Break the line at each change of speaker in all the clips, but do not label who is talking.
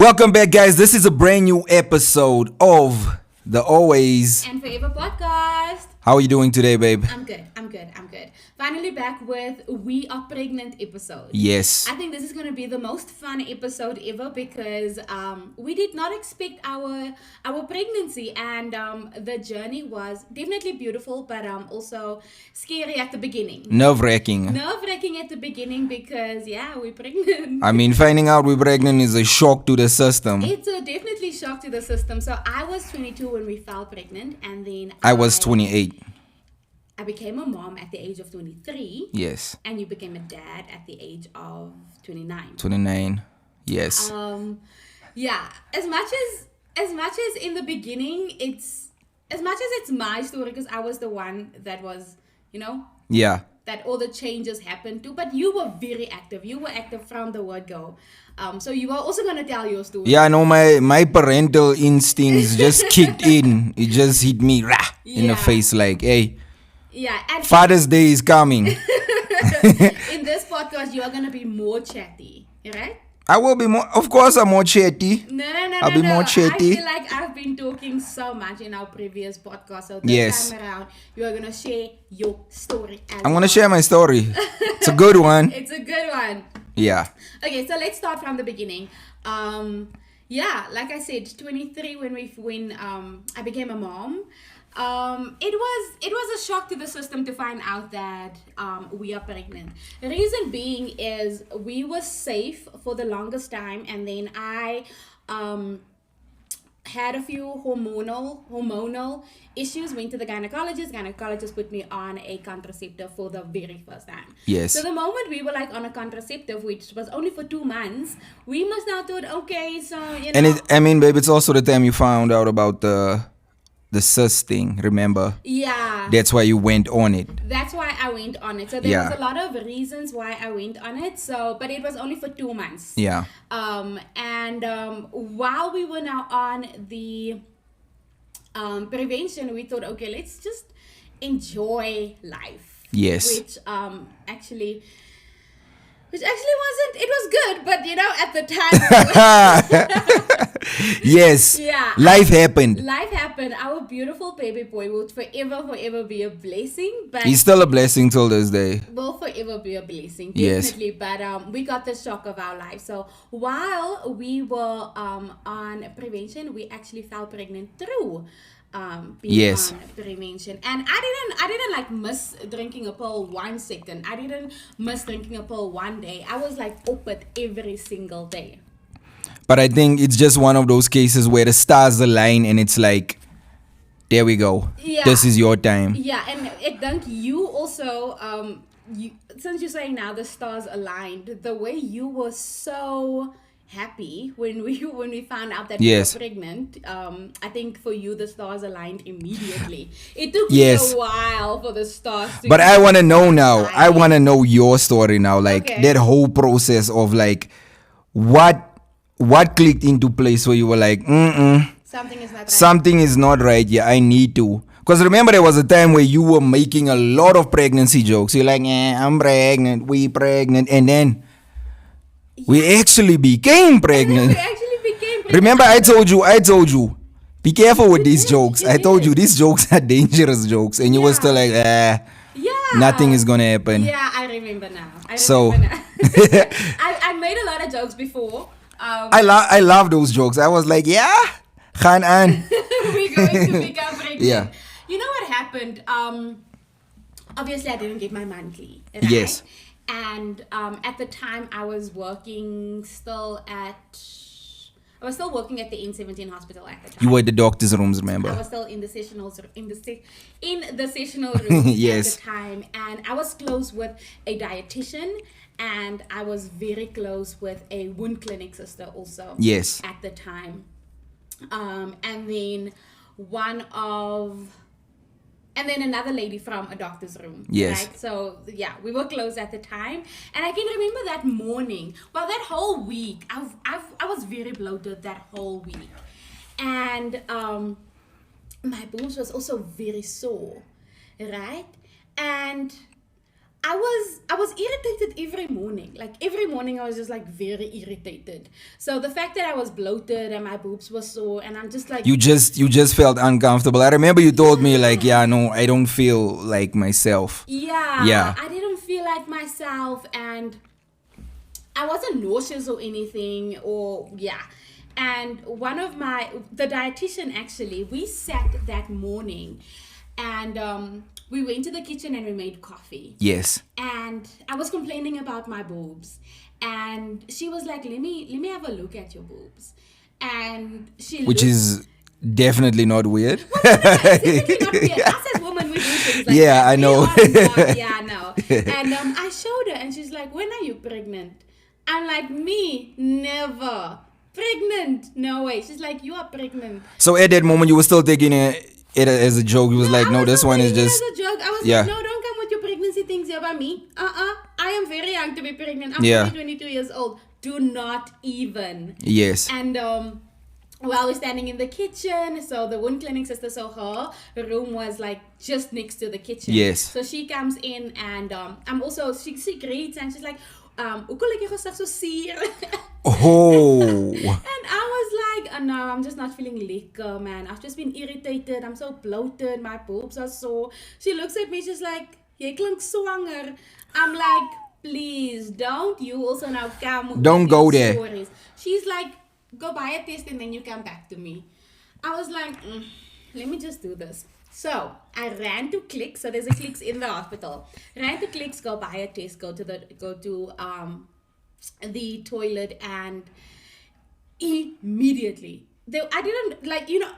Welcome back, guys. This is a brand new episode of the Always
and Forever Podcast.
How are you doing today, babe?
I'm good. Finally back with We Are Pregnant episode.
Yes.
I think this is going to be the most fun episode ever because we did not expect our pregnancy, and the journey was definitely beautiful, but also scary at the beginning.
Nerve-wracking
At the beginning because, we're pregnant.
I mean, finding out we're pregnant is a shock to the system.
It's a definitely shock to the system. So I was 22 when we fell pregnant, and then
I was 28.
I became a mom at the age of 23.
Yes.
And you became a dad at the age of 29.
29. Yes.
As much as in the beginning, it's my story because I was the one that was,
Yeah.
that all the changes happened to. But you were very active. You were active from the word go. So you were also going to tell your story.
Yeah, no, my parental instincts just kicked in. It just hit me in the face like, hey,
and
Father's Day is coming.
in this podcast, you are going to be more chatty, right?
I will be more, of course, I'm more chatty.
No.
I'll be more chatty.
I feel like I've been talking so much in our previous podcast. So this time around, you are going to share your story.
I'm going to share my story. It's a good one.
It's a good one.
Yeah.
Okay, so let's start from the beginning. Like I said, 23 when I became a mom. It was a shock to the system to find out that we are pregnant. The reason being is we were safe for the longest time, and then I had a few hormonal issues. Went to the gynecologist. Gynecologist put me on a contraceptive for the very first time.
Yes.
So the moment we were like on a contraceptive, which was only for 2 months, we must now thought, okay, so
And babe, it's also the time you found out about the cis thing, remember?
Yeah.
That's why you went on it.
That's why I went on it. So there was a lot of reasons why I went on it. But it was only for 2 months.
Yeah.
While we were now on the prevention, we thought, okay, let's just enjoy life.
Yes.
Which actually wasn't, it was good, but at the time.
Yes.
Yeah.
Life happened.
Our beautiful baby boy will forever be a blessing. But
he's still a blessing till this day.
Will forever be a blessing,
yes.
Definitely. But we got the shock of our life. So while we were on prevention, we actually fell pregnant through being on prevention. And I didn't like miss drinking a pill 1 second. I didn't miss drinking a pill 1 day. I was like up it every single day.
But I think it's just one of those cases where the stars align and it's like, there we go.
Yeah.
This is your time.
Yeah, and I think you also, since you're saying now the stars aligned, the way you were so happy when we found out that you were pregnant, I think for you the stars aligned immediately. It took me a while for the stars to
But I want to know now. I want to know your story now. Like that whole process of like what clicked into place where you were like,
something is not right.
Something is not right. Yeah, I need to. Because remember, there was a time where you were making a lot of pregnancy jokes. You're like, I'm pregnant, we pregnant. And then we actually became pregnant. Remember, I told you, be careful with these jokes. I told you, these jokes are dangerous jokes. And you were still like, nothing is going to happen.
Yeah, I remember now. I made a lot of jokes before.
I love those jokes. I was like, gaan aan.
We're going to become pregnant.
Yeah.
You know what happened? Obviously, I didn't get my monthly. Right?
Yes.
And at the time, I was still working at the N17 hospital at the time.
You were at the doctor's rooms, remember?
I was still in the sessional room
yes.
at the time, and I was close with a dietitian, and I was very close with a wound clinic sister also.
Yes.
At the time, and then another lady from a doctor's room.
Yes.
Right? So, we were close at the time. And I can remember that morning. Well, that whole week, I was very bloated that whole week. And my bones was also very sore. Right? And I was irritated every morning. Like every morning I was just like very irritated. So the fact that I was bloated and my boobs were sore and I'm just like,
You just felt uncomfortable. I remember you told me like,
Yeah.
yeah, no, I don't feel like myself.
yeah, I didn't feel like myself, and I wasn't nauseous or anything, or yeah. And the dietitian actually, we sat that morning and we went to the kitchen and we made coffee.
Yes.
And I was complaining about my boobs. And she was like, let me have a look at your boobs. And
Which is definitely not weird.
well, no, it's definitely not weird. Us as women, we do things like
Yeah,
that.
I know.
Yeah, no. And I showed her and she's like, when are you pregnant? I'm like, me? Never. Pregnant? No way. She's like, you are pregnant.
So at that moment, you were still taking it as a joke. You was like, no, this one is just...
As a joke. I was
Yeah.
like, no, don't come with your pregnancy things here by me. I am very young to be pregnant. I'm
Yeah.
only 22 years old. Do not even.
Yes.
And while we're standing in the kitchen, so the wound clinic sister, so her room was like just next to the kitchen.
Yes.
So she comes in and I'm also, she greets and she's like, hoe lyk jy gesig so seer?
Oh.
And I was like, oh, no, I'm just not feeling lekker, man. I've just been irritated. I'm so bloated. My boobs are sore. She looks at me. She's like, jy klink swanger. I'm like, please, don't you also now come.
Don't go there.
Stories. She's like, go buy a test and then you come back to me. I was like, let me just do this. So I ran to Clicks. So there's a Clicks in the hospital. Ran to Clicks, go buy a test, go to the toilet, and immediately I didn't like, you know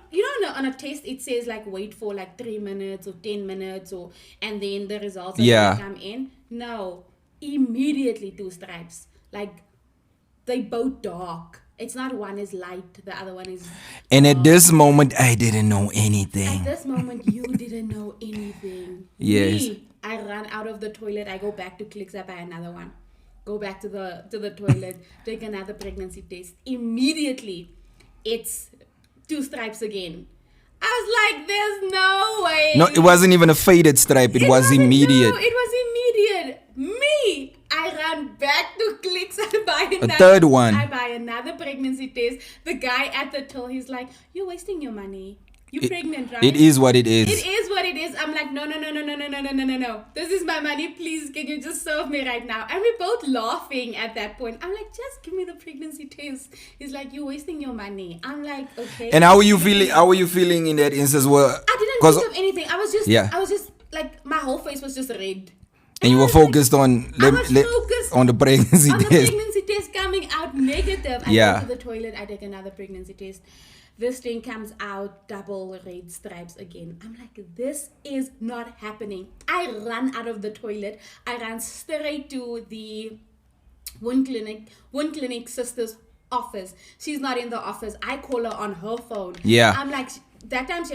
on a test it says like wait for like 3 minutes or 10 minutes and then the results are gonna come in. No, immediately 2 stripes. Like they both dark. It's not one is light, the other one is
And at this moment, I didn't know anything.
At this moment, you didn't know anything.
Yes.
Me, I ran out of the toilet. I go back to Clicks. I buy another one. Go back to the toilet. Take another pregnancy test. Immediately, it's 2 stripes again. I was like, there's no way.
No, it wasn't even a faded stripe. It was immediate.
No, it was immediate. Me, I ran back to Clicks and buy another.
A third one.
I buy another pregnancy test. The guy at the till, he's like, you're wasting your money. You're pregnant, right?
It is what it is.
It is what it is. I'm like, no. This is my money. Please, can you just serve me right now? And we're both laughing at that point. I'm like, just give me the pregnancy test. He's like, you're wasting your money. I'm like, okay.
And how were you feeling? How were you feeling in that instance? Well,
I didn't think of anything. I was just like, my whole face was just red.
And you were focused on
I was focused
on the pregnancy
on the
test.
pregnancy test coming out negative. I go to the toilet. I take another pregnancy test. This thing comes out double red stripes again. I'm like, this is not happening. I run out of the toilet. I ran straight to the wound clinic sister's office. She's not in the office. I call her on her phone.
Yeah.
I'm like, that time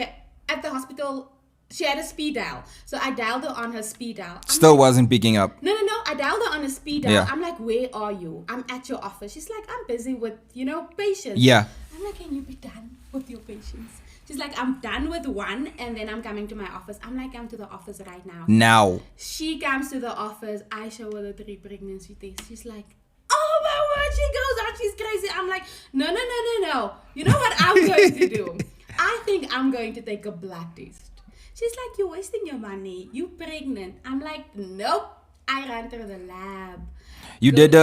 at the hospital, she had a speed dial. So I dialed her on her speed dial.
Still wasn't picking up.
No. I dialed her on a speed dial.
Yeah.
I'm like, where are you? I'm at your office. She's like, I'm busy with, patients.
Yeah.
I'm like, can you be done with your patients? She's like, I'm done with one and then I'm coming to my office. I'm like, I'm to the office right now.
Now.
She comes to the office. I show her the 3 pregnancy tests. She's like, oh my word, she goes on. She's crazy. I'm like, no. You know what I'm going to do? I think I'm going to take a blood test. She's like, you're wasting your money. You pregnant. I'm like, nope. I ran through the lab.
You did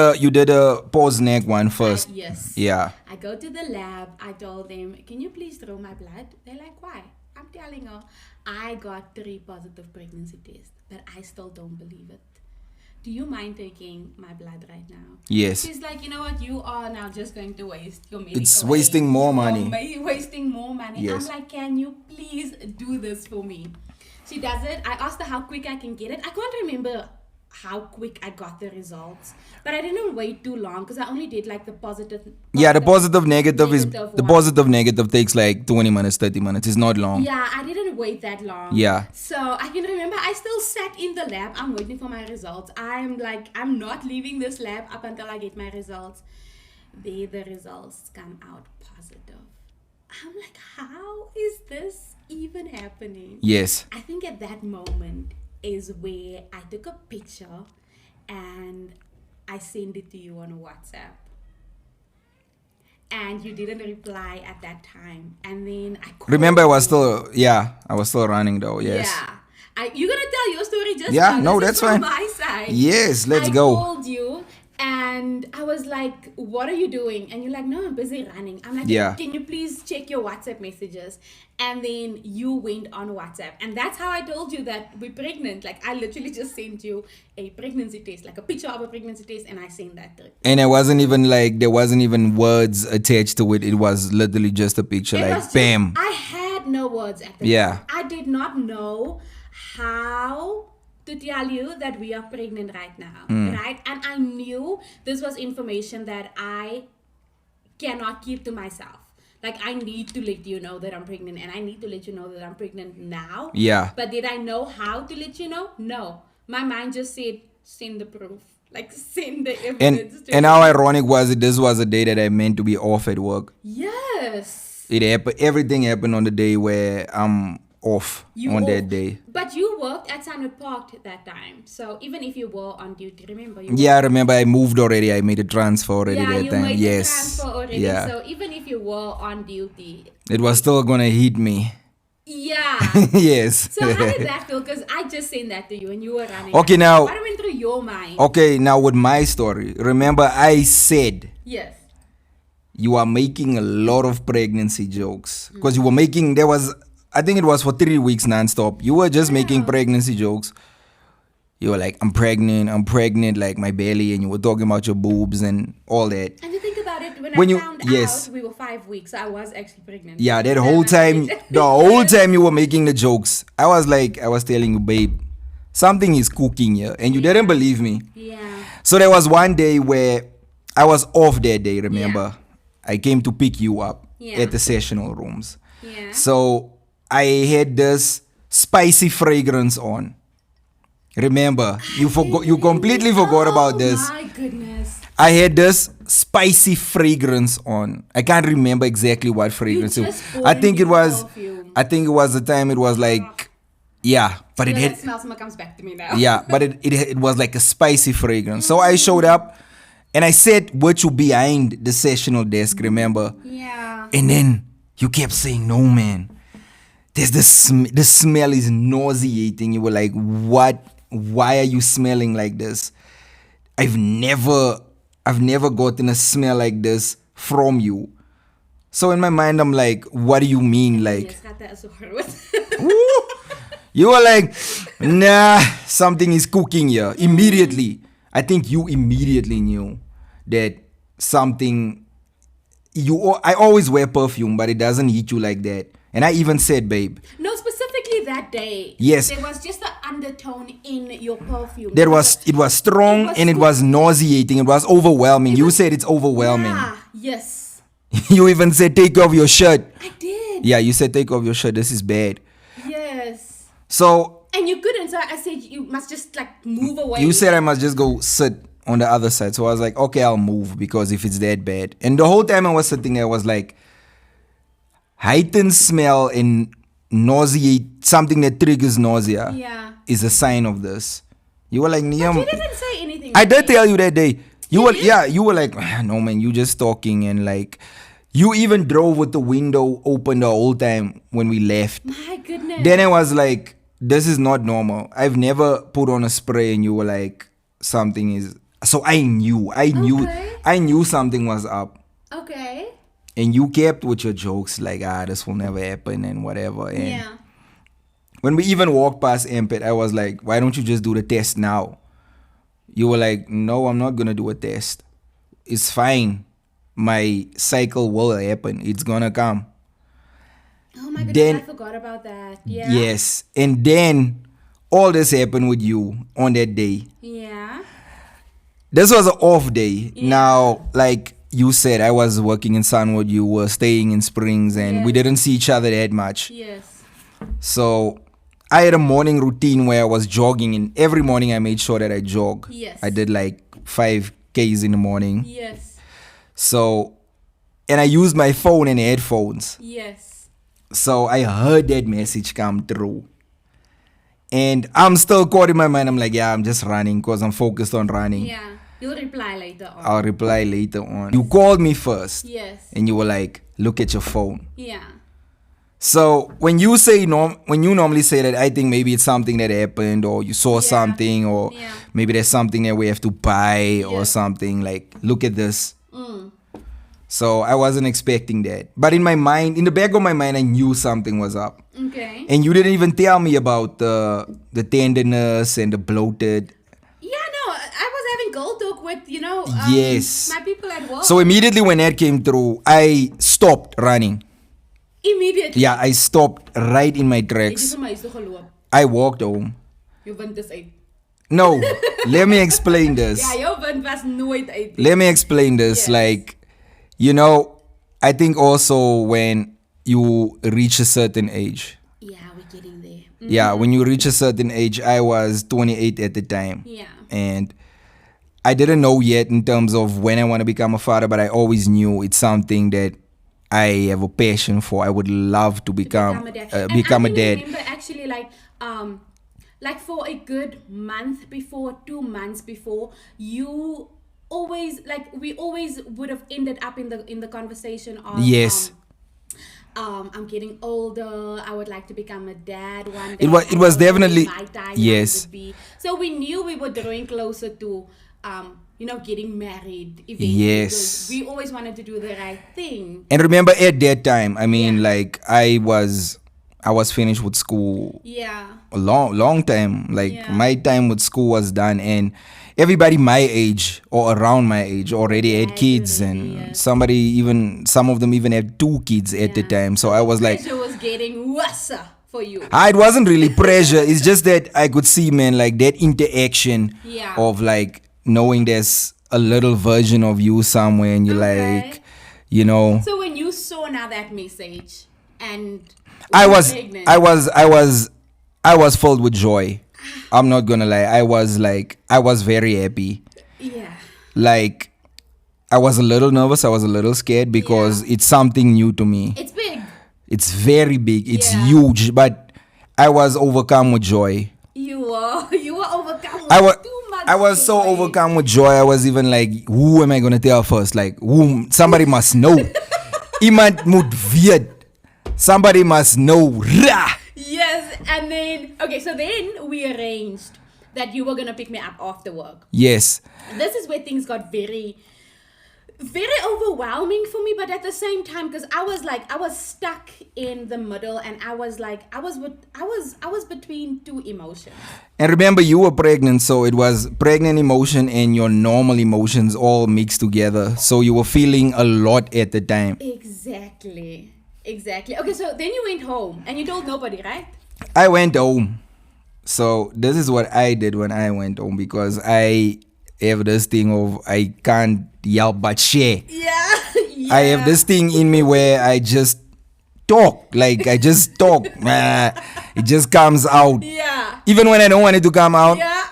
a pause neck one first.
Yes.
Yeah.
I go to the lab. I told them, can you please throw my blood? They're like, why? I'm telling her, I got 3 positive pregnancy tests, but I still don't believe it. Do you mind taking my blood right now?
Yes.
She's like, you know what? You are now just going to waste your medical
It's wasting more money.
Wasting more money.
Yes.
I'm like, can you please do this for me? She does it. I asked her how quick I can get it. I can't remember how quick I got the results, but I didn't wait too long because I only did like the positive.
Yeah, the positive negative is
negative
the
one.
positive negative takes like 20 minutes, 30 minutes. It's not long.
Yeah, I didn't wait that long.
Yeah.
So I can remember I still sat in the lab. I'm waiting for my results. I'm like, I'm not leaving this lab up until I get my results. The results come out positive. I'm like, how is this even happening?
Yes.
I think at that moment is where I took a picture and I sent it to you on WhatsApp. And you didn't reply at that time. And then I called
Remember, I was
you.
I was still running though. Yes.
Yeah. You're gonna tell your story just
Yeah,
now.
no,
This
that's
is from
fine.
my side.
Yes, let's
I
go.
called you and I was like, "What are you doing?" And you're like, "No, I'm busy running." I'm like,
Yeah.
"Can you please check your WhatsApp messages?" And then you went on WhatsApp, and that's how I told you that we're pregnant. Like I literally just sent you a pregnancy test, like a picture of a pregnancy test, and I sent that through.
And it wasn't even like there wasn't even words attached to it. It was literally just a picture,
It
like
was just,
bam.
I had no words at the
Yeah.
time. I did not know how to tell you that we are pregnant right now, right? And I knew this was information that I cannot keep to myself. Like I need to let you know that I'm pregnant, and I need to let you know that I'm pregnant now.
Yeah.
But did I know how to let you know? No. My mind just said, send the proof. Like send the evidence to
And
me.
how ironic was it? This was a day that I meant to be off at work.
Yes.
It happened. Everything happened on the day where I'm off on that day.
But you worked at Sunwood Park that time. So even if you were on duty, remember you
Yeah, I remember I moved already. I made a transfer already
yeah,
that
you
time.
made
Yes.
the transfer already.
Yeah.
So even if you were on duty,
It was still gonna hit me.
yeah.
Yes.
So how did that feel? Because I just sent that to you and you were running.
Okay, now-
What went through your mind?
Okay, now with my story, remember I said
Yes.
you are making a lot of pregnancy jokes because you were making. I think it was for 3 weeks nonstop. You were just making pregnancy jokes. You were like, I'm pregnant, like my belly, and you were talking about your boobs and all that.
And you think about it, when
When
I
you-
found
yes.
out we were 5 weeks, so I was actually pregnant.
Yeah, that
Then
whole
I
time,
did-
the whole time you were making the jokes, I was telling you, babe, something is cooking here, and you didn't believe me.
Yeah.
So there was one day where I was off that day, remember? I came to pick you up
Yeah.
at the sessional rooms.
Yeah.
So I had this spicy fragrance on. Remember, you completely forgot about this.
Oh my goodness.
I had this spicy fragrance on. I can't remember exactly what fragrance.
just
I think it
poured
was.
perfume.
I think it was the time. It was like, yeah, but it
Yeah,
had.
that smell comes back to me now.
Yeah, but it was like a spicy fragrance. So I showed up, and I said, "What you behind the sessional desk?" Remember?
Yeah.
And then you kept saying, "No, man. There's this. The smell is nauseating." You were like, "What? Why are you smelling like this? I've never gotten a smell like this from you." So in my mind, I'm like, "What do you mean, like?"
Yes, gaat dat zo groot.
Woo! You were like, "Nah, something is cooking here." Immediately, I think you immediately knew that something. I always wear perfume, but it doesn't hit you like that. And I even said, "Babe."
No, specifically that day.
Yes.
There was just an undertone in your perfume.
It was strong and it was nauseating. It was overwhelming. You said it's overwhelming.
Yeah. Yes.
You even said, "Take off your shirt."
I did.
Yeah, you said, "Take off your shirt. This is bad."
Yes.
So
And you couldn't, so I said you must just like move away.
you said I must just go sit on the other side. So I was like, "Okay, I'll move because if it's that bad." And the whole time I was sitting there, I was like, heightened smell and nauseate, something that triggers nausea
Yeah.
is a sign of this. You were like, "Niam."
You didn't say anything.
I
to
did
me.
tell you that day. You were like, "Ah, no man, you just talking," and like you even drove with the window open the whole time when we left.
My goodness.
Then I was like, this is not normal. I've never put on a spray, and you were like, something is. So I knew something was up.
Okay.
And you kept with your jokes like, this will never happen and whatever. And
Yeah.
when we even walked past Ampet, I was like, why don't you just do the test now? You were like, no, I'm not going to do a test. It's fine. My cycle will happen. It's going to come.
Oh my goodness,
Then-
I forgot about that. Yeah.
Yes. And then all this happened with you on that day.
Yeah.
This was an off day.
Yeah.
Now, like you said, I was working in Sunwood. You were staying in Springs, and we
Yes.
didn't see each other that much.
Yes.
So I had a morning routine where I was jogging, and every morning I made sure that I jog.
Yes.
I did like 5Ks in the morning.
Yes.
So, and I used my phone and headphones.
Yes.
So I heard that message come through. And I'm still caught in my mind. I'm like, yeah, I'm just running because I'm focused on running.
Yeah. You'll reply later on.
I'll reply later on. You called me first.
Yes.
And you were like, look at your phone.
Yeah.
So when you normally say that, I think maybe it's something that happened, or you saw something, or maybe there's something that we have to buy or something, like, look at this. So I wasn't expecting that. But in my mind, in the back of my mind, I knew something was up.
Okay.
And you didn't even tell me about the tenderness and the bloated.
Yeah, no, I was having gold talk with,
Yes.
my people at work.
So immediately when that came through, I stopped running.
Immediately.
Yeah, I stopped right in my tracks. I walked home.
You went this uit.
No, let me explain this.
Ja, jou wind was nooit uit.
Let me explain this.
Yes.
Like, I think also when you reach a certain age.
Yeah, we're getting there.
Yeah, when you reach a certain age, I was 28 at the time.
Yeah.
And I didn't know yet in terms of when I want to become a father, but I always knew it's something that I have a passion for. I would love to become a dad.
I remember actually like for a good month before, 2 months before, you always, like, we always would have ended up in the conversation of
yes.
I'm getting older. I would like to become a dad one day.
It was definitely
my timeline
yes.
would be. So we knew we were drawing closer to getting married eventually.
Yes.
We always wanted to do the right thing.
And remember at that time, I mean, like I was finished with school.
Yeah.
A long time. Like my time with school was done, and everybody my age or around my age already had kids, and some of them even had 2 kids at the time. So I was like,
pressure was getting worse for you.
It wasn't really pressure. It's just that I could see, man, like that interaction of like knowing there's a little version of you somewhere, and you're like,
So when you saw now that message, and
I was filled with joy. I'm not gonna lie. I was very happy.
Yeah.
Like, I was a little nervous. I was a little scared because it's something new to me.
It's big.
It's very big. It's huge. But I was overcome with joy.
You were overcome with too much
I was so overcome with joy. I was even like, who am I gonna tell first? Like, somebody must know. Iemand moet weet. Somebody must know. Rah!
Yes, and then so then we arranged that you were gonna pick me up after work.
Yes.
And this is where things got very, very overwhelming for me, but at the same time, because I was stuck in the middle, and I was between 2 emotions.
And remember, you were pregnant, so it was pregnant emotion and your normal emotions all mixed together. So you were feeling a lot at the time.
Exactly. Okay, so then you went home and you told nobody, right?
I went home. So this is what I did when I went home, because I have this thing of I can't help but share.
Yeah.
I have this thing in me where I just talk. Like, I just talk. It just comes out.
Yeah.
Even when I don't want it to come out.
Yeah.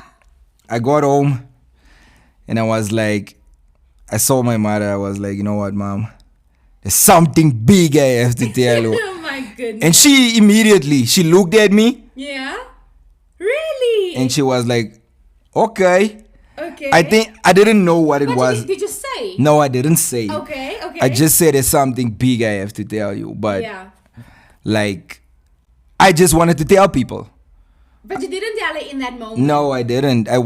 I got home and I was like, I saw my mother. I was like, you know what, Mom? There's something big I have to tell you.
Oh my goodness.
And she immediately looked at me.
Yeah? Really?
And she was like, okay.
Okay.
I think I didn't know what it was.
Did you say?
No, I didn't say.
Okay.
I just said there's something big I have to tell you. But like, I just wanted to tell people.
But you didn't tell it in that moment.
No, I didn't. I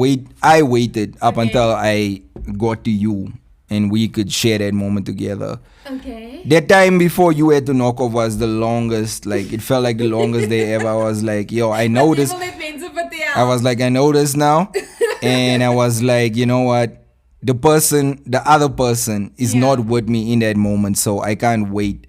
waited up until I got to you and we could share that moment together.
Okay.
That time before you had to knock off was the longest. Like, it felt like the longest day ever. I was like, yo, I know this. I was like, I know this now. And I was like, you know what? The other person is not with me in that moment. So I can't wait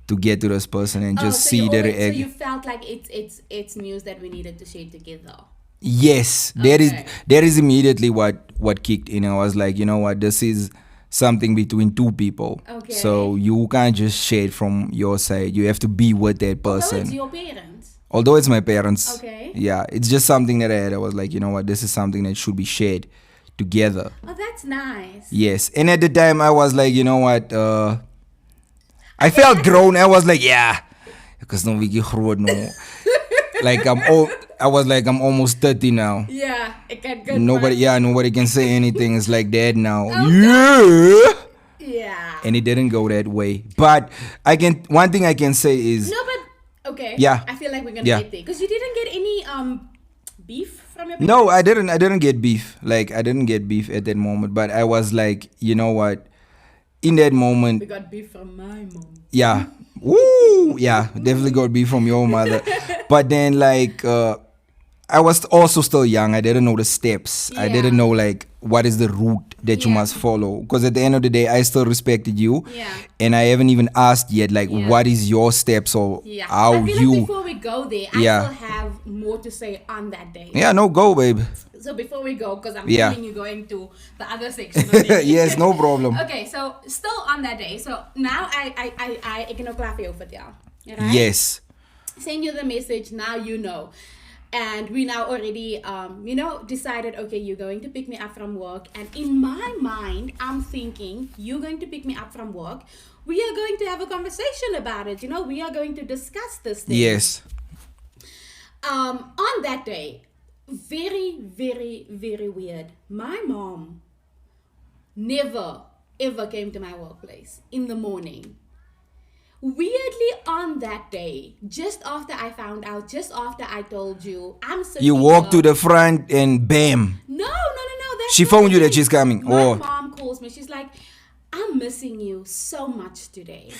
to get to this person and just see the reaction.
So you felt like it's news that we needed to share together.
Yes.
Okay.
There is immediately what kicked in. I was like, you know what? This is something between 2 people.
Okay.
So you can't just share it from your side. You have to be with that person.
Although it's your parents.
Although it's my parents.
Okay.
Yeah, it's just something that I had. I was like, you know what? This is something that should be shared together.
Oh, that's nice.
Yes. And at the time, I was like, you know what? I felt grown. I was like, yeah. Because no, we get grown, no. Like, I'm I was like, I'm almost 30 now.
Yeah, it can go.
Nobody can say anything. It's like that now.
Okay.
Yeah.
Yeah.
And it didn't go that way. But one thing I can say is,
No, but okay.
Yeah.
I feel like we're gonna
Yeah.
get there because you didn't get any beef from your.
no, I didn't get beef. Like, I didn't get beef at that moment. But I was like, you know what? In that moment,
We got beef from my mom.
yeah. Woo! Yeah, definitely got beef from your mother. But then, like, I was also still young. I didn't know the steps. I
Yeah.
didn't know, like, what is the route that you
Yeah.
must follow. Because at the end of the day, I still respected you.
Yeah.
And I haven't even asked yet, like,
Yeah.
what is your steps or
Yeah.
how
I feel
you.
like before we go there, I
Yeah.
still have more to say on that day.
Yeah, no, go, babe.
So before we go, because I'm
Yeah.
feeling you going to the other section. already.
Yes, no problem.
Okay, so still on that day. So now I can klaar vir jou vertel. Right?
Yes.
Send you the message. Now you know. And we now already, decided, okay, you're going to pick me up from work. And in my mind, I'm thinking, you're going to pick me up from work. We are going to have a conversation about it. We are going to discuss this thing.
Yes.
On that day, very, very, very weird. My mom never, ever came to my workplace in the morning. Weirdly, on that day, just after I found out, just after I told you, I'm sitting
You walk to
here.
the front and bam.
No. That's
She
not
phoned you
the
that
thing.
she's coming.
My
Oh.
mom calls me. She's like, I'm missing you so much today.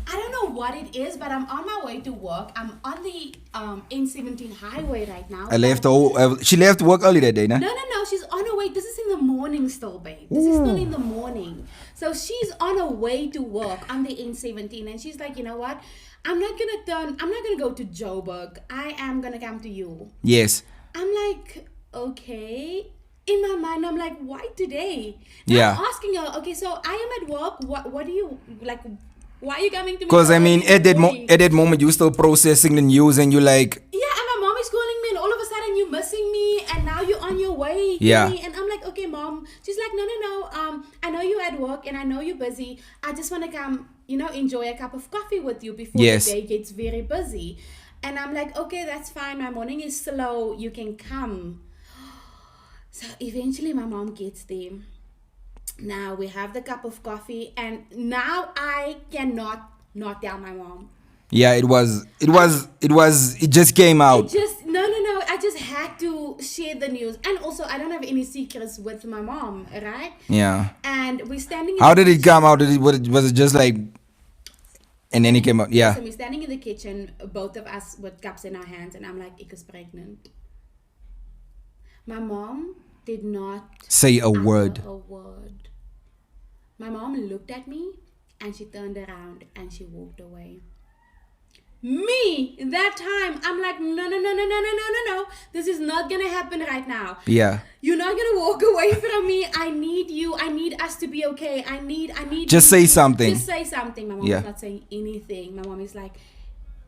I don't know what it is, but I'm on my way to work. I'm on the N17 highway right now.
She left work early that day, nah?
No. She's on her way. This is in the morning still, babe. This is still in the morning. So she's on her way to work on the N17. And she's like, you know what? I'm not going to go to Joburg. I am going to come to you.
Yes.
I'm like, okay. In my mind, I'm like, why today? Now
Yeah.
I'm asking her, okay, so I am at work. What do you, like, why are you coming to me?
Because, I mean,
early in the morning?
at that moment, you're still processing the news and you're like,
Yeah, and my mom is calling me, and all of a sudden you're missing me, and now you're on your way.
Yeah.
Me. And I'm like, okay, mom. She's like, no. I know you're at work, and I know you're busy. I just want to come, enjoy a cup of coffee with you before
Yes.
the day gets very busy. And I'm like, okay, that's fine. My morning is slow. You can come. So eventually my mom gets there. Now we have the cup of coffee, and now I cannot not tell my mom.
yeah, it just came out.
No. I just had to share the news. And also, I don't have any secrets with my mom, right?
Yeah.
And we're standing in
How
the
did it
kitchen.
come out? Was it just like, and then it came out? Yeah.
So we're standing in the kitchen, both of us with cups in our hands, and I'm like, ik is pregnant. My mom did not
Say a
utter
word.
a word. My mom looked at me, and she turned around, and she walked away. Me, that time, I'm like, no. This is not going to happen right now.
Yeah.
You're not going to walk away from me. I need you. I need us to be okay. I need
Just
you
say
to-
something.
Just say something. My mom
Yeah.
is not saying anything. My mom is like,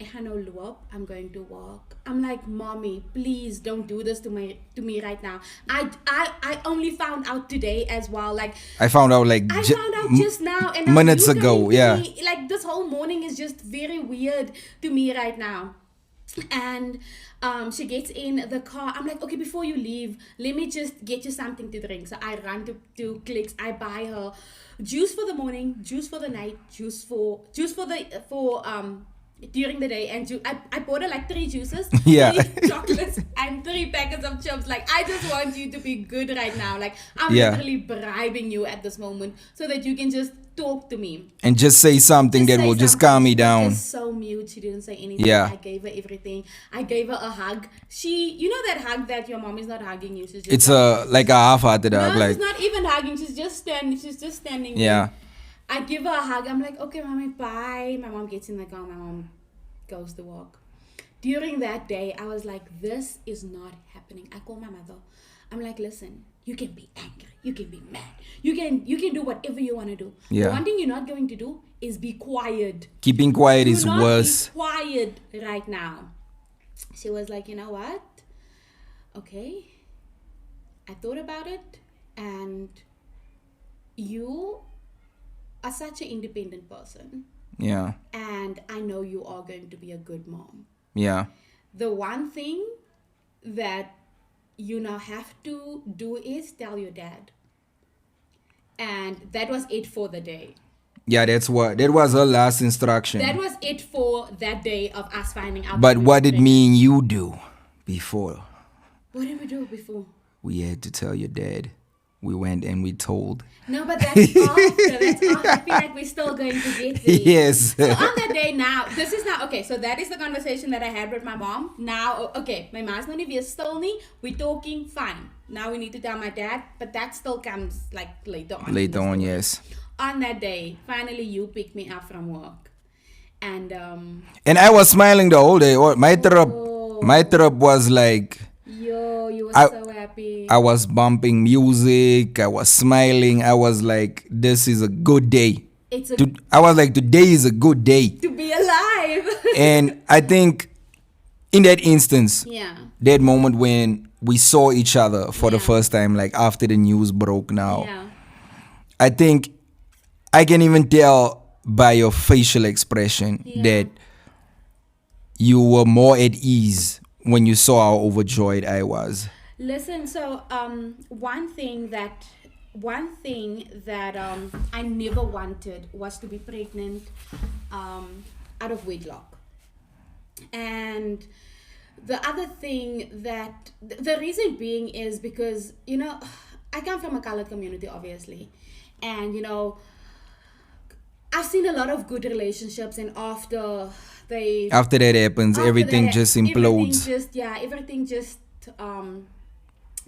"Ek gaan nou loop. I'm going to walk." I'm like, mommy, please don't do this to me right now. I only found out today as well. Like,
I found out like
I found out just now, and now
minutes
you
ago.
coming to
Yeah.
me, like, this whole morning is just very weird to me right now. And she gets in the car. I'm like, okay, before you leave, let me just get you something to drink. So I run to Clicks. I buy her juice for the morning, juice for the night, juice for during the day, and I bought her like 3 juices,
Yeah.
3 chocolates, and 3 packets of chips. Like, I just want you to be good right now. Like, I'm
Yeah.
literally bribing you at this moment so that you can just talk to me.
And just say something that
Say
will just
something.
calm me
She was
down.
just so mute. She didn't say anything.
Yeah.
I gave her everything. I gave her a hug. You know that hug that your mom is not hugging you. She's just
It's like a half-hearted
no,
hug, like,
she's not even hugging. She's just standing.
yeah.
There. I give her a hug. I'm like, okay, mommy, bye. My mom gets in the car. My mom goes to work. During that day, I was like, this is not happening. I call my mother. I'm like, listen, you can be angry. You can be mad. You can do whatever you want to do.
Yeah.
The one thing you're not going to do is be quiet.
Keeping quiet
Do
is
not
worse.
be quiet right now. She was like, you know what? Okay. I thought about it, and you are such an independent person,
Yeah.
and I know you are going to be a good mom.
Yeah.
the one thing that you now have to do is tell your dad. And that was it for the day.
Yeah, that was her last instruction.
That was it for that day of us finding out.
But what did me and you do before?
What did we do before?
We had to tell your dad. We went and we told.
No, but that's after. That's after. I feel like we're still going to get there.
Yes.
So on that day now, this is now, okay, so that is the conversation that I had with my mom. Now, okay, my mom's not even still me. We're talking, fine. Now we need to tell my dad, but that still comes like later on.
Later on, yes.
On that day, finally you picked me up from work. And
I was smiling the whole day. My throat was like,
yo, you were so happy.
I was bumping music. I was smiling. I was like, this is a good day. I was like, today is a good day.
To be alive.
And I think in that instance, that moment when we saw each other for the first time, like after the news broke now, I think I can even tell by your facial expression that you were more at ease when you saw how overjoyed I was.
Listen, so one thing that I never wanted was to be pregnant out of wedlock. And the other thing that the reason being is because, you know, I come from a colored community, obviously, and you know, I've seen a lot of good relationships, and after that happens,
everything just implodes.
Everything just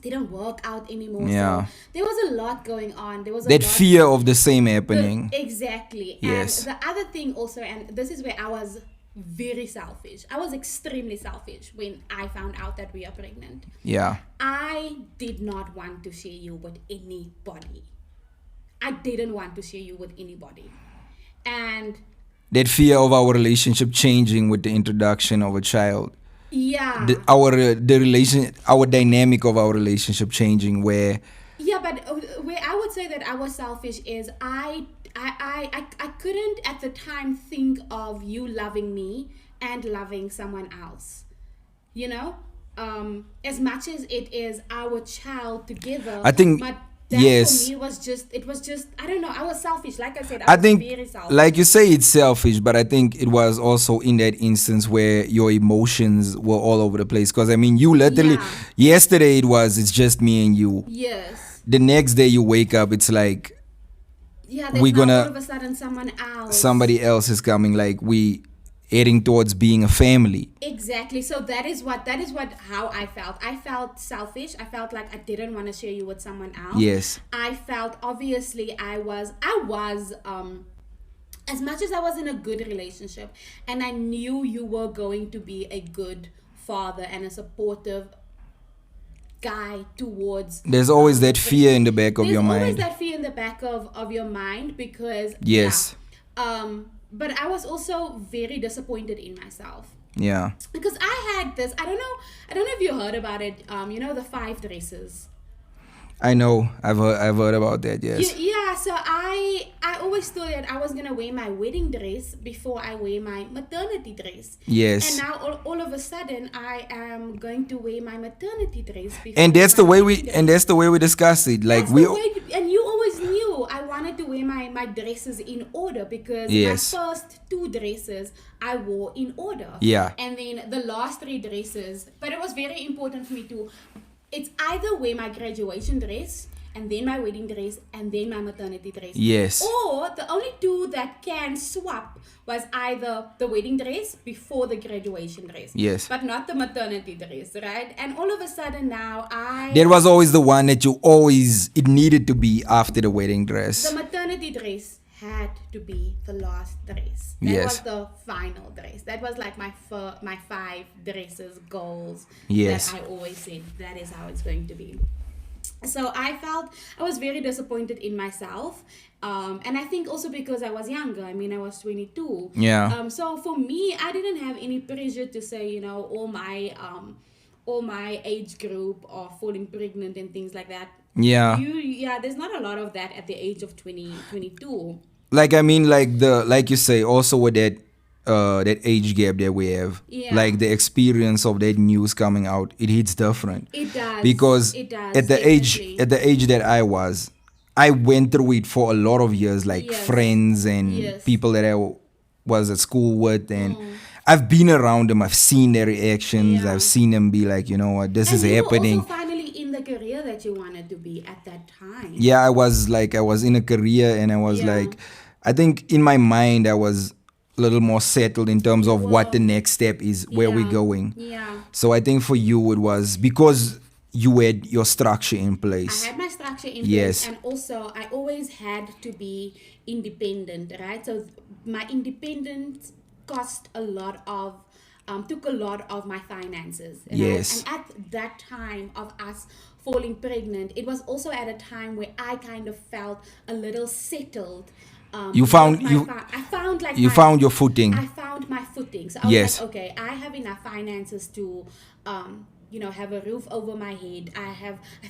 didn't work out anymore.
Yeah.
So there was a lot going on. There was
that fear of the same happening.
Exactly.
Yes.
And the other thing also, and this is where I was very selfish. I was extremely selfish when I found out that we are pregnant.
Yeah.
I did not want to share you with anybody. I didn't want to share you with anybody. And
that fear of our relationship changing with the introduction of a child.
Yeah.
Our dynamic of our relationship changing where.
Yeah, but where I would say that I was selfish is I couldn't at the time think of you loving me and loving someone else. You know? As much as it is our child together.
I think. Yes.
For me it was just I don't know, I was selfish. Like I said,
I think,
very selfish.
like you say, it's selfish, but I think it was also in that instance where your emotions were all over the place. Because I mean, you literally yesterday it's just me and you.
Yes.
The next day you wake up, it's like
we're gonna all of a sudden somebody
else is coming. Like we heading towards being a family.
Exactly. So that is how I felt. I felt selfish. I felt like I didn't want to share you with someone else.
Yes.
I felt obviously I was as much as I was in a good relationship and I knew you were going to be a good father and a supportive guy towards.
There's always that fear in the back of your mind.
There's always that fear in the back of your mind because
yes.
But I was also very disappointed in myself.
Yeah.
Because I had this, I don't know if you heard about it, you know, the 5 dresses.
I know. I've heard about that, yes.
Yeah, so I always thought that I was going to wear my wedding dress before I wear my maternity dress.
Yes.
And now all of a sudden I am going to wear my maternity dress before.
And that's the way we discussed it. Like
and you always knew I wanted to wear my dresses in order because my first 2 dresses I wore in order.
Yeah.
And then the last 3 dresses, but it was very important for me to it's either wear my graduation dress and then my wedding dress and then my maternity dress.
Yes.
Or the only 2 that can swap was either the wedding dress before the graduation dress.
Yes.
But not the maternity dress, right? And all of a sudden now
there was always the one that it needed to be after the wedding dress.
The maternity dress had to be the last dress. That was the final dress. That was like my 5 dresses goals.
Yes.
That I always said that is how it's going to be. So I was very disappointed in myself. And I think also because I was younger. I mean, I was 22.
Yeah.
So for me, I didn't have any pressure to say, you know, all my age group are falling pregnant and things like that.
Yeah.
There's not a lot of that at the age of 22.
Like, I mean, like you say, also with that, that age gap that we have.
Yeah.
Like the experience of that news coming out, it hits different.
It does.
Because
It does,
at the
definitely.
age that I went through it for a lot of years, like
Yes.
friends and
Yes.
people that I was at school with, and I've been around them. I've seen their reactions.
Yeah.
I've seen them be like, you know what, this is
And you
happening.
were also finally in the career that you wanted to be at that time.
Yeah, I was in a career, and I was
Yeah.
like, I think in my mind I was a little more settled in terms of what
were.
the next step is, where we're
Yeah.
going.
Yeah.
So I think for you it was because you had your structure in
I
place.
had my structure in
Yes.
place, and also I always had to be independent, right? So my independence cost a lot of, took a lot of my finances. Right?
Yes.
And at that time of us falling pregnant, it was also at a time where I kind of felt a little settled.
You found-
with my
you-
I found like
You
my-
found your footing.
I found my footing. So I was
Yes.
like, okay, I have enough finances to, have a roof over my head. I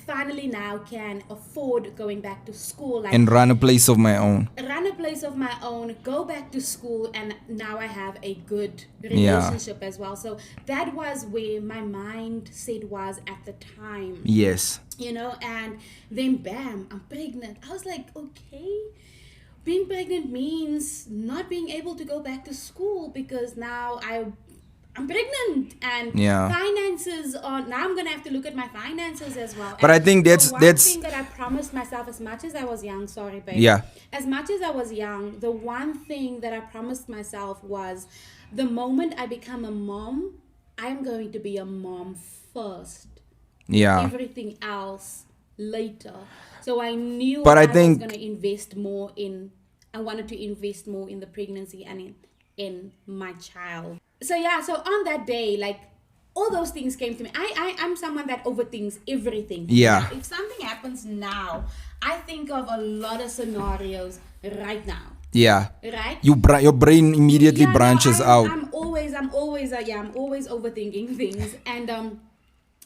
finally now can afford going back to school. Like,
And run a place of my own.
run a place of my own, go back to school, and now I have a good
Yeah.
relationship as well. So that was where my mindset was at the time.
Yes.
And then bam, I'm pregnant. I was like, okay, being pregnant means not being able to go back to school because now I'm pregnant, and
Yeah.
finances are, now I'm gonna have to look at my finances as well.
But
And
I think
the
that's-
one
that's-
thing that I promised myself, as much as I was young, sorry babe.
Yeah.
As much as I was young, the one thing that I promised myself was, the moment I become a mom, I'm going to be a mom first.
Yeah.
Everything else later. So I knew
But I
was
think-
going to invest more in, I wanted to invest more in the pregnancy and in my child. So yeah, so on that day, like, all those things came to me. I'm someone that overthinks everything.
Yeah.
If something happens now, I think of a lot of scenarios right now.
Yeah.
Right?
Your brain immediately
Yeah, no,
branches out.
I'm always overthinking things. And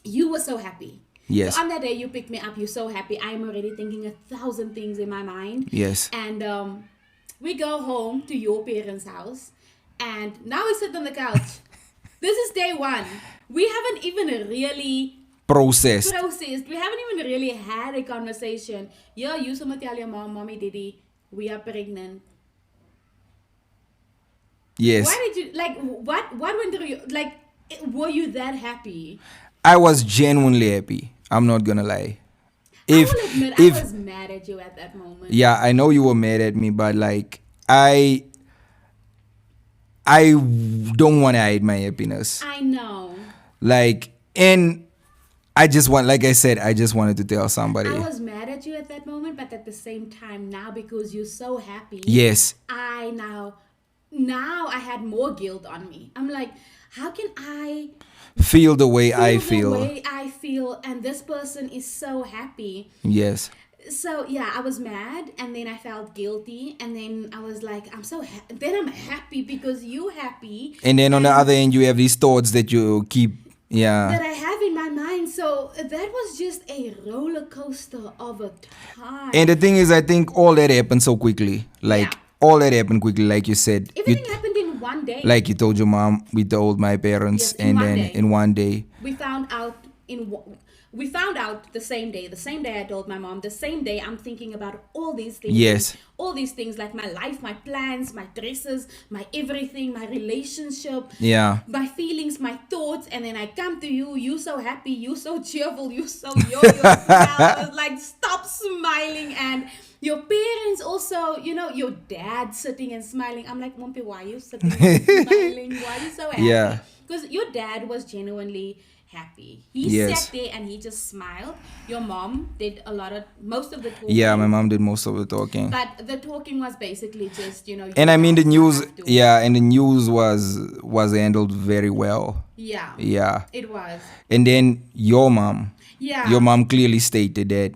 you were so happy.
Yes.
So on that day you picked me up, you're so happy. I'm already thinking 1,000 things in my mind.
Yes.
And we go home to your parents' house, and now we sit on the couch. This is day one. We haven't even really
Processed.
processed. We haven't even really had a conversation. Yeah, you someone tell your mom, mommy, daddy, we are pregnant.
Yes.
Why did you, like, what went through you? Like, were you that happy?
I was genuinely happy. I'm not gonna lie.
I will admit, I was mad at you at that moment.
Yeah, I know you were mad at me, but like I don't want to hide my happiness.
I know.
Like, and I just want, like I said, I just wanted to tell somebody.
I was mad at you at that moment, but at the same time now, because you're so happy.
Yes.
I now I had more guilt on me. I'm like, how can I
Feel the way I
the
feel.
way I feel, and this person is so happy?
Yes.
So yeah, I was mad, and then I felt guilty, and then I was like, then I'm happy because you're happy.
And then on the other end, you have these thoughts that you keep. Yeah.
That I have in my mind. So that was just a roller coaster of a time.
And the thing is, I think all that happened so quickly. Like,
Yeah.
all that happened quickly, like you said.
Everything happened in one day.
Like you told your mom, we told my parents,
Yes, in
and
one
then
day.
in one day.
We found out we found out the same day. The same day I told my mom. The same day I'm thinking about all these things.
Yes.
All these things, like my life, my plans, my dresses, my everything, my relationship.
Yeah.
My feelings, my thoughts, and then I come to you. You so happy. You so cheerful. You so I was like, stop smiling. And your parents also, your dad sitting and smiling. I'm like, Mompi, why are you sitting and smiling? Why are you so happy?
Yeah.
Because your dad was genuinely happy. He
Yes.
sat there and he just smiled. Your mom did most of the talking.
Yeah, my mom did most of the talking.
But the talking was basically just,
And I mean, the
you
news,
have to-
yeah, and the news was handled very well.
Yeah.
Yeah.
It was.
And then your mom clearly stated that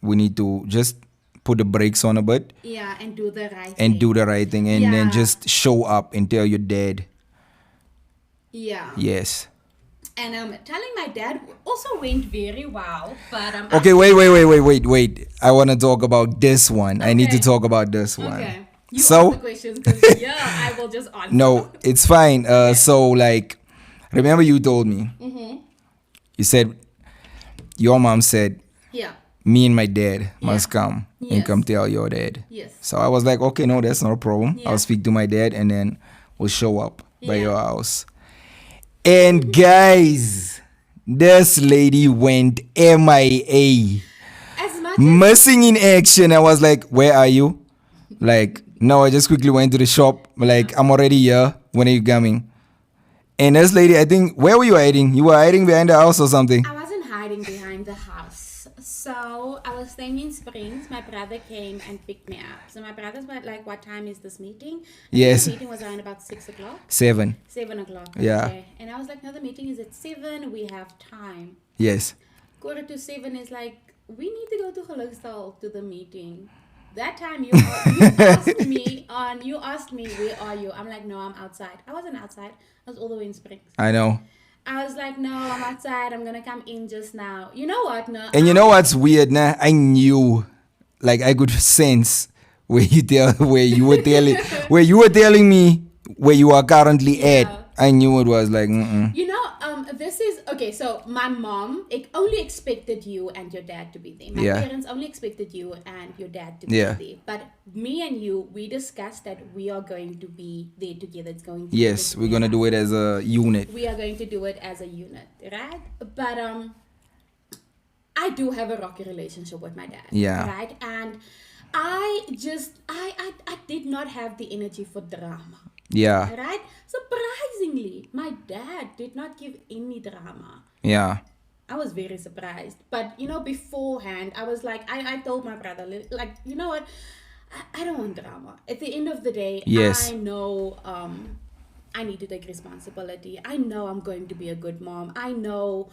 we need to just put the brakes on a bit
Yeah, and do the right
and
thing.
do the right thing, and then
Yeah.
just show up and tell your dad.
Yeah.
Yes.
And telling my dad also went very well. But
Okay, wait. I want to talk about this one. I need to
Okay.
talk about this one.
Okay. You
So-
ask the questions because I will just answer.
No, it's fine. So like, remember you told me. You said your mom said
Yeah.
me and my dad must
Yeah.
come and
Yes.
come tell your dad.
Yes.
So I was like, okay, no, that's not a problem.
Yeah.
I'll speak to my dad and then we'll show up by
Yeah.
your house. And guys, this lady went MIA.
As much as
Missing in action. I was like, where are you? Like, no, I just quickly went to the shop. Like, I'm already here. When are you coming? And this lady, I think, where were you hiding? You were hiding behind the house or something?
I wasn't hiding behind the house. So I was staying in Springs. My brother came and picked me up. So my brother's like, what time is this meeting?
Yes.
The meeting was around about 6 o'clock.
7.
7 o'clock.
Yeah.
Okay. And I was like, no, the meeting is at 7. We have time.
Yes.
6:45 is like, we need to go to Geluksdal to the meeting. That time you asked me, where are you? I'm like, no, I'm outside. I wasn't outside. I was all the way in Springs.
I know.
I was like, no, I'm outside. I'm gonna come in just now. You know what? No.
And you know what's weird? Nah, I knew, like I could sense where you were telling me where you are currently at.
Yeah.
I knew it was like, mm-mm.
You know, this is okay. So my mom only expected you and your dad to be there. My
Yeah.
parents only expected you and your dad to be
Yeah.
there. But me and you, we discussed that we are going to be there together. It's going to
Yes, we're gonna do it as a unit.
We are going to do it as a unit, right? But I do have a rocky relationship with my dad.
Yeah.
Right? And I did not have the energy for drama.
Yeah.
Right? Surprisingly, my dad did not give any drama.
Yeah.
I was very surprised. But, beforehand, I was like, I told my brother, like, you know what? I don't want drama. At the end of the day,
Yes.
I know I need to take responsibility. I know I'm going to be a good mom. I know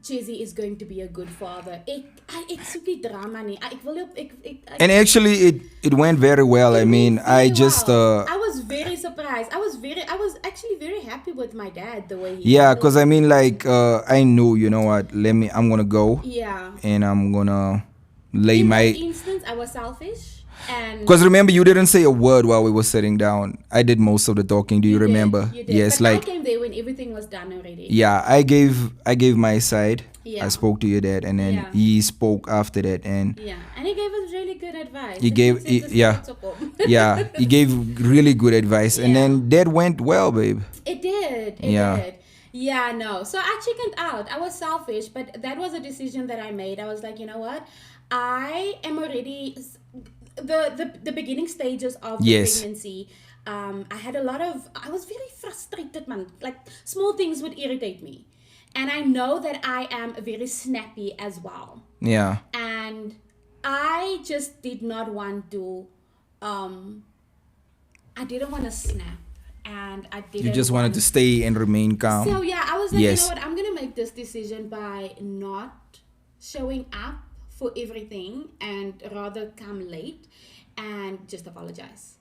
Chizzy is going to be a good father. It's suki drama nie.
And actually, it went very well. I mean, I just
I was very surprised. I was actually very happy with my dad the way he
yeah,
handled
because I mean, like I knew, you know what? I'm gonna go
yeah.
and I'm gonna lay
In
my.
that instance, I was selfish and
Because remember, you didn't say a word while we were sitting down. I did most of the talking. Do you,
did,
remember?
you did.
Yes,
But
like
I came there when everything was done already.
yeah, I gave my side.
Yeah.
I spoke to your dad, and then
Yeah.
he spoke after that, and
Yeah, and he gave us really good advice.
He gave-
said the
yeah.
steps up.
yeah, he gave really good advice, and
Yeah.
then that went well, babe.
It did. It
Yeah.
did. Yeah, no. So I chickened out. I was selfish, but that was a decision that I made. I was like, you know what? I am already the beginning stages of the
Yes.
pregnancy. I was very frustrated, man. Like small things would irritate me. And I know that I am very snappy as well.
Yeah,
And I just did not want to I didn't want to snap. And I didn't
you just wanted to stay and remain calm.
So yeah, I was like,
Yes.
you know what, I'm gonna make this decision by not showing up for everything and rather come late and just apologize.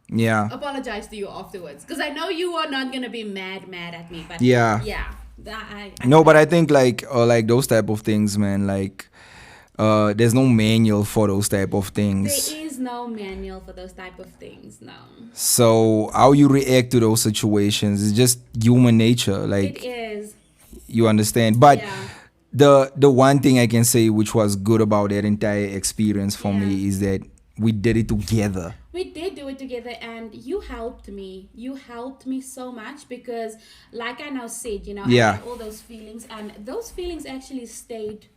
Yeah,
Apologize to you afterwards. Because I know you are not gonna be mad at me. But
Yeah.
I
no, but I think like those type of things, man. Like, there's no manual for those type of things.
there is no manual for those type of things, no.
So how you react to those situations is just human nature. Like
It is.
you understand, but.
Yeah.
The one thing I can say which was good about that entire experience for me
Yeah.
is that we did it together.
We did do it together and you helped me. You helped me so much because like I now said, I
Yeah.
had all those feelings and those feelings actually stayed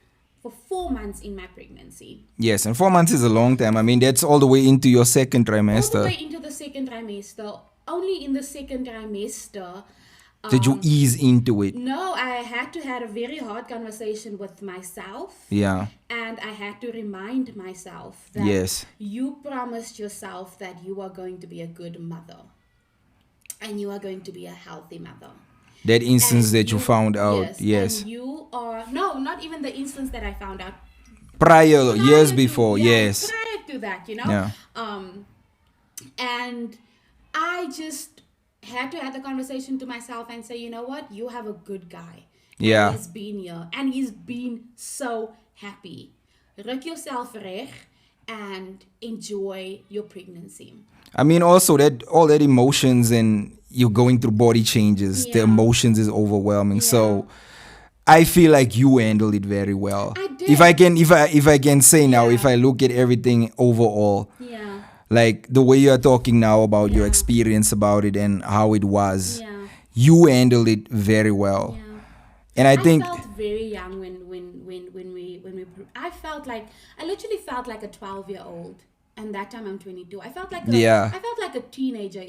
for 4 months in my pregnancy.
Yes, and 4 months is a long time. I mean, that's all the way into your second
All the
trimester.
way into the second trimester. Only in the second trimester.
Did you ease into it?
No, I had to have a very hard conversation with myself.
Yeah.
And I had to remind myself that
Yes.
you promised yourself that you are going to be a good mother. And you are going to be a healthy mother.
That instance
And
that you found out. Yes.
And you are, no, not even the instance that I found out.
Prior, years
to-
before.
yeah,
Yes.
Prior to that,
Yeah.
And I just had to have the conversation to myself and say, you know what, you have a good guy. And
Yeah.
he's been here and he's been so happy. Ruk yourself reg and enjoy your pregnancy.
I mean, also that all that emotions and you're going through body changes, the
Yeah.
emotions is overwhelming.
Yeah.
So I feel like you handled it very well.
I did.
If I can say now,
Yeah.
if I look at everything overall,
Yeah.
like the way you're talking now about your
Yeah.
experience about it and how it was,
Yeah.
you handled it very well.
Yeah.
And I think
felt very young when I felt like I literally felt like a 12-year-old, and that time I'm 22. I felt like a teenager.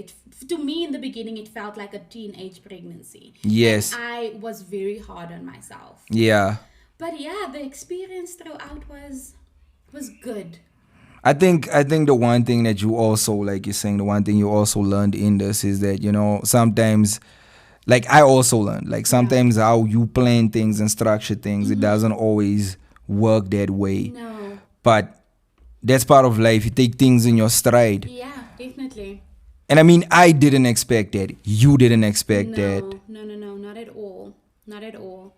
To me in the beginning it felt like a teenage pregnancy.
Yes.
And I was very hard on myself.
Yeah.
But yeah, the experience throughout was good.
I think the one thing that you also, like you're saying, the one thing you also learned in this is that, sometimes, like I also learned, like sometimes how you plan things and structure things, it doesn't always work that way.
No.
But that's part of life. You take things in your stride.
Yeah, definitely.
And I mean, I didn't expect that. You didn't expect that.
No, not at all. Not at all.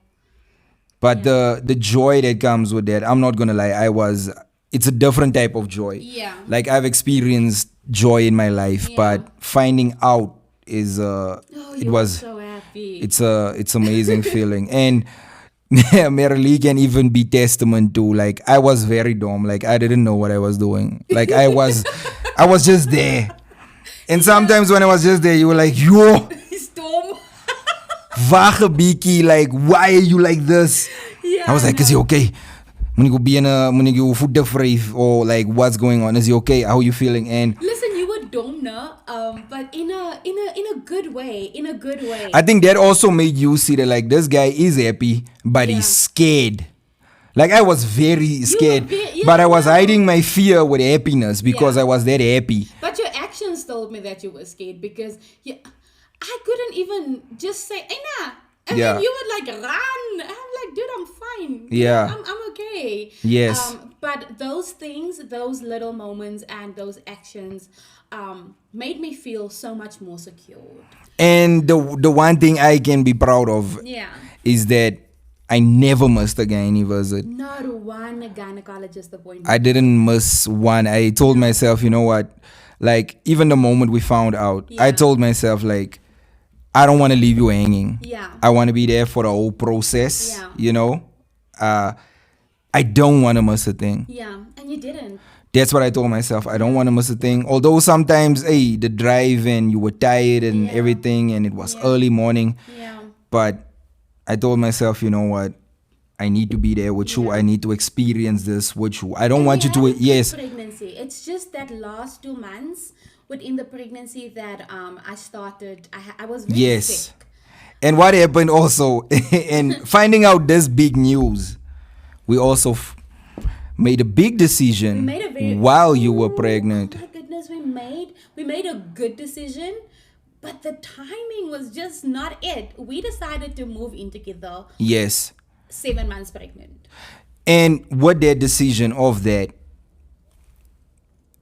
But the joy that comes with that, I'm not gonna lie, it's a different type of joy.
Yeah.
Like I've experienced joy in my life,
Yeah.
but finding out is
You were so happy.
it's amazing feeling. And Marilee can even be testament to, like, I was very dumb. Like I didn't know what I was doing. Like I was just there. And sometimes when I was just there, you were like, yo,
Storm.
Vagebiki, like, why are you like this?
Yeah,
I was like, is he okay? Moet ik je voeten wrijven? Or like, what's going on? Is he okay? How are you feeling? And
Listen, you were domna, but in a good way. In a good way.
I think that also made you see that, like, this guy is happy, but he's scared. Like I was very scared, but I was hiding my fear with happiness because I was that happy.
But your actions told me that you were scared because I couldn't even just say, Aina. And then you would like run. And I'm like, dude, I'm fine.
Yeah.
I'm okay.
Yes.
But those things, those little moments and those actions made me feel so much more secure.
And the one thing I can be proud of is that I never missed a gynae visit.
Not one gynecologist appointment.
I didn't miss one. I told myself, you know what? Like, even the moment we found out, I told myself, like, I don't want to leave you hanging.
Yeah.
I want to be there for the whole process.
Yeah.
You know? I don't want to miss a thing.
Yeah, and you didn't.
That's what I told myself. I don't want to miss a thing. Although sometimes, the drive and you were tired and everything, and it was early morning.
Yeah.
But I told myself, you know what? I need to be there with you. I need to experience this with you. I don't want you to. Yes.
Pregnancy. It's just that last 2 months within the pregnancy that I was very sick.
And what happened also, and finding out this big news, we also made a big decision while you were pregnant.
Oh my goodness, we made a good decision, but the timing was just not it. We decided to move in together.
Yes.
7 months pregnant.
And what that decision of that,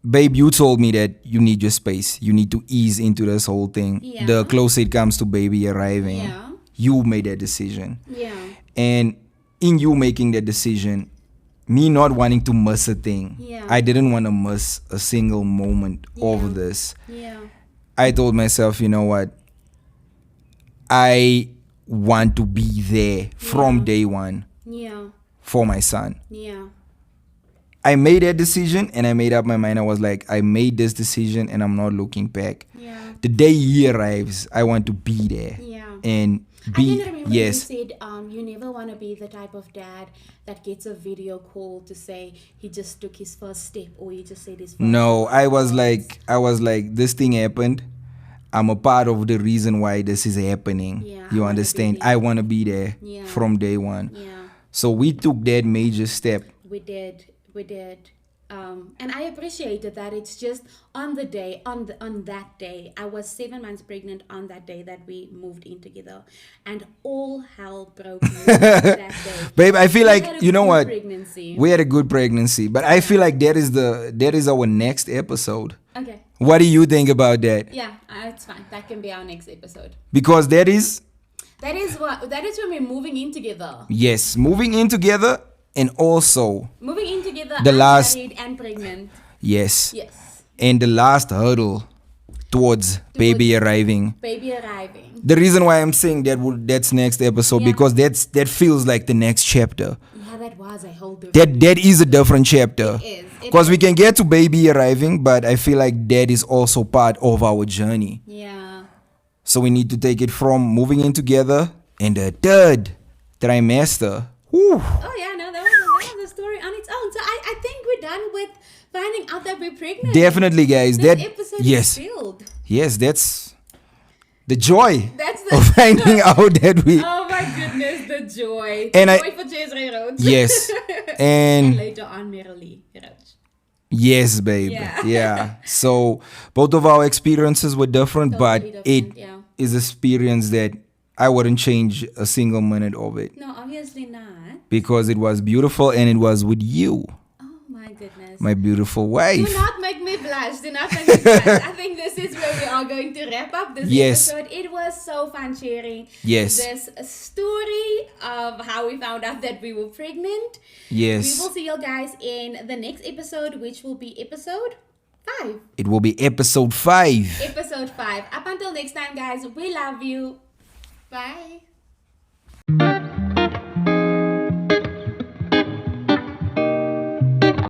babe, you told me that you need your space. You need to ease into this whole thing.
Yeah.
The closer it comes to baby arriving, you made that decision.
Yeah.
And in you making that decision, me not wanting to miss a thing, I didn't want to miss a single moment of this.
Yeah.
I told myself, you know what? I want to be there from day one for my son.
Yeah.
I made that decision and I made up my mind. I was like, I made this decision and I'm not looking back.
Yeah.
The day he arrives, I want to be there.
Yeah.
And
I can remember you
yes.
said you never want to be the type of dad that gets a video call to say he just took his first step or he just said his first
No,
step.
I was like, this thing happened. I'm a part of the reason why this is happening.
Yeah,
You
I wanna
understand?
be there.
I want to be there from day one.
Yeah.
So we took that major step.
We did. And I appreciated that. It's just on that day, I was 7 months pregnant on that day that we moved in together, and all hell broke loose that day.
Babe, I feel like,
We had a
you know
good
what?
pregnancy.
We had a good pregnancy, but I feel like that is our next episode.
Okay.
What do you think about that?
Yeah, it's fine. That can be our next episode.
Because that is
That is when we're moving in together.
yes, moving in together And also,
moving in together,
the last,
unmarried and pregnant.
yes,
Yes.
and the last hurdle towards baby arriving.
Baby arriving.
The reason why I'm saying that's next episode,
Yeah.
because that feels like the next chapter.
Yeah, that was a whole different.
That is a different chapter.
It is.
Because we can get to baby arriving, but I feel like that is also part of our journey.
Yeah.
So we need to take it from moving in together and the third trimester. Whew.
Oh yeah, no, that was a story on its own. So I think we're done with finding out that we're pregnant.
Definitely, guys.
This
That
episode
yes,
is filled.
yes, that's the joy
That's the
of finding out that we.
Oh my goodness, the joy.
And
The joy for Jezreel Roach.
Yes,
And
and
later on Merrilee Roach.
yes, babe.
Yeah.
Yeah. So both of our experiences were different,
Totally
but
different,
it
yeah.
is experience that I wouldn't change a single minute of it
No, obviously not.
because it was beautiful and it was with you,
Oh my goodness.
my beautiful
Do
wife.
not make me blush. Do not make me blush. I think this is where we are going to wrap up this
Yes.
episode. It was so fun sharing
Yes.
this story of how we found out that we were pregnant. We
Yes.
will see you guys in the next episode, which will be episode 5.
It will be episode 5.
Episode 5. Up until next time, guys, we love you. Bye.